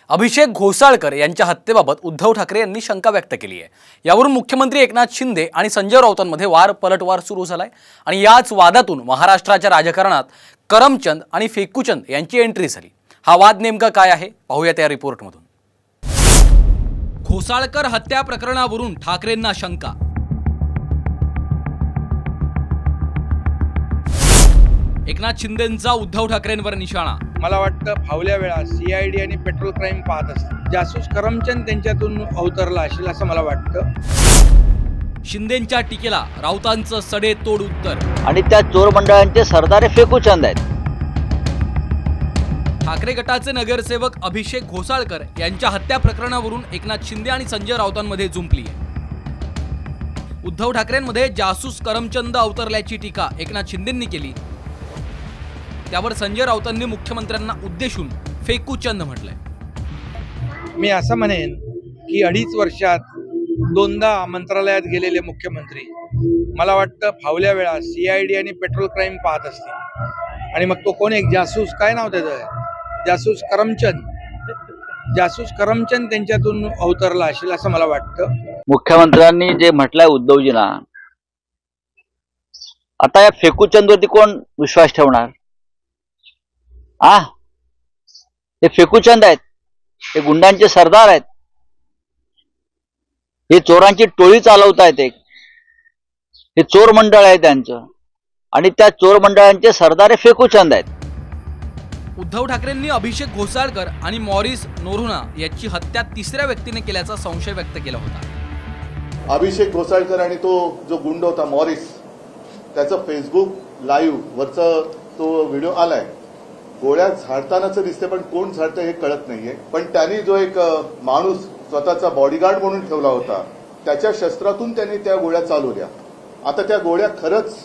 अभिषेक घोसाळकर यांच्या हत्येबाबत उद्धव ठाकरे यांनी शंका व्यक्त केली आहे। यावरून मुख्यमंत्री एकनाथ शिंदे आणि संजय राऊतांमध्ये पलटवार सुरू झालाय आणि याच वादातून महाराष्ट्राच्या राजकारणात करमचंद आणि फेकूचंद यांची एंट्री झाली। हा वाद नेमका काय आहे पाहूयात या रिपोर्टमधून। घोसाळकर हत्या प्रकरणावरून ठाकरेंना शंका। एकनाथ शिंदेंचा उद्धव ठाकरेंवर निशाणा। मला वाटतं फावल्या वेळा सीआयडी आणि पेट्रोल क्राईम पाहत असतात। जासूस करमचंद त्यांच्यातून अवतरला असेल असं मला वाटतं। शिंदेंच्या टीकेला राऊतांचं सडेतोड उत्तर। आणि त्या चोर मंडळांचे सरदार फेकूचंद आहेत। ठाकरे गटाचे नगरसेवक अभिषेक घोसाळकर यांच्या हत्या प्रकरणावरून एकनाथ शिंदे आणि संजय राऊतांमध्ये जुंपली आहे। उद्धव ठाकरेंमध्ये जासूस करमचंद अवतरल्याची टीका एकनाथ शिंदेंनी केली। त्यावर संजय राऊतांनी मुख्यमंत्र्यांना उद्देशून फेकूचंद म्हटलंय। मी असं म्हणेन की 2.5 वर्षात 2दा मंत्रालयात गेलेले मुख्यमंत्री मला वाटतं फावल्या वेळा सीआयडी आणि पेट्रोल क्राईम पाहत असतील। आणि मग तो कोण एक जासूस, काय नाव त्याचं, जासूस करमचंद त्यांच्यातून अवतरला असेल असं मला वाटतं। मुख्यमंत्र्यांनी जे म्हटलंय उद्धवजींना, आता या फेकूचंदवरती कोण विश्वास ठेवणार? हे फेकूचंद आहेत, हे गुंडांचे सरदार आहेत, हे चोरांची टोळी चालवतायत। हे चोर मंडळ आहे त्यांचं, आणि त्या चोर मंडळांचे सरदार हे फेकूचंद आहेत। उद्धव ठाकरेंनी अभिषेक घोसाळकर आणि मॉरिस नोरोन्हा याची हत्या तिसऱ्या व्यक्तीने केल्याचा संशय व्यक्त केला होता। अभिषेक घोसाळकर आणि तो जो गुंड होता मॉरिस, त्याचं फेसबुक लाईव्ह वरचा तो व्हिडिओ आलाय। गोळ्या झाडतानाच दिसते, पण कोण झाडतं हे कळत नाहीये। पण त्यांनी जो एक माणूस स्वतःचा बॉडीगार्ड म्हणून ठेवला होता, त्याच्या शस्त्रातून त्यांनी त्या गोळ्या चालवल्या। आता त्या गोळ्या खरंच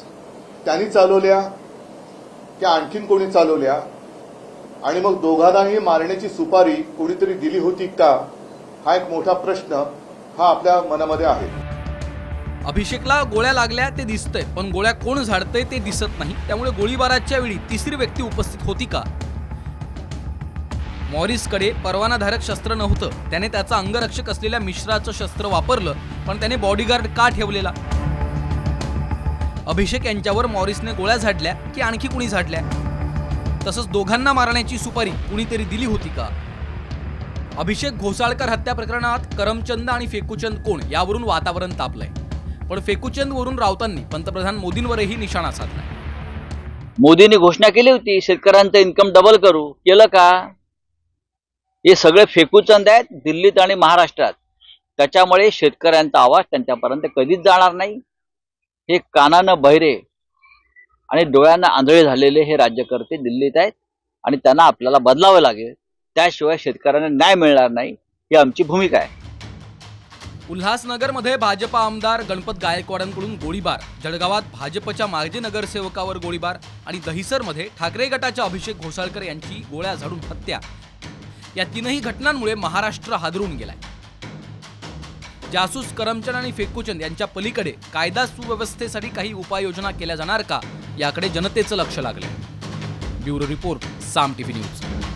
त्यांनी चालवल्या की आणखीन कोणी चालवल्या? आणि मग दोघांनाही मारण्याची सुपारी कोणीतरी दिली होती का? हा एक मोठा प्रश्न हा आपल्या मनामध्ये आहे। अभिषेकला गोळ्या लागल्या ते दिसतंय, पण गोळ्या कोण झाडतंय ते दिसत नाही। त्यामुळे गोळीबाराच्या वेळी तिसरी व्यक्ती उपस्थित होती का? मॉरिसकडे परवानाधारक शस्त्र नव्हतं, त्याने त्याचा अंगरक्षक असलेल्या मिश्राचं शस्त्र वापरलं, पण त्याने बॉडीगार्ड का ठेवलेला? अभिषेक यांच्यावर मॉरिसने गोळ्या झाडल्या की आणखी कुणी झाडल्या? तसंच दोघांना मारण्याची सुपारी कुणीतरी दिली होती का? अभिषेक घोसाळकर हत्या प्रकरणात करमचंद आणि फेकूचंद कोण यावरून वातावरण तापलंय। पण फेकूचंद वरून राऊतांनी पंतप्रधान मोदींवरही निशाणा साधलाय। मोदींनी घोषणा केली होती शेतकऱ्यांचं इन्कम डबल करू, केलं का? हे सगळे फेकूचंद आहेत दिल्लीत आणि महाराष्ट्रात। त्याच्यामुळे शेतकऱ्यांचा आवाज त्यांच्यापर्यंत कधीच जाणार नाही। हे कानानं बहिरे आणि डोळ्यांना आंधळे झालेले हे राज्यकर्ते दिल्लीत आहेत, आणि त्यांना आपल्याला बदलावं लागेल, त्याशिवाय शेतकऱ्यांना न्याय मिळणार नाही। ही आमची भूमिका आहे। उल्हासनगरमध्ये भाजपा आमदार गणपत गायकवाडांकडून गोळीबार, जळगावात भाजपच्या माजी नगरसेवकावर गोळीबार आणि दहिसरमध्ये ठाकरे गटाच्या अभिषेक घोसाळकर यांची गोळ्या झाडून हत्या, या तीनही घटनांमुळे महाराष्ट्र हादरून गेलाय। जासूस करमचंद आणि फेकूचंद यांच्या पलीकडे कायदा सुव्यवस्थेसाठी काही उपाययोजना केल्या जाणार का, याकडे जनतेचं लक्ष लागलंय। ब्युरो रिपोर्ट, साम टीव्ही न्यूज।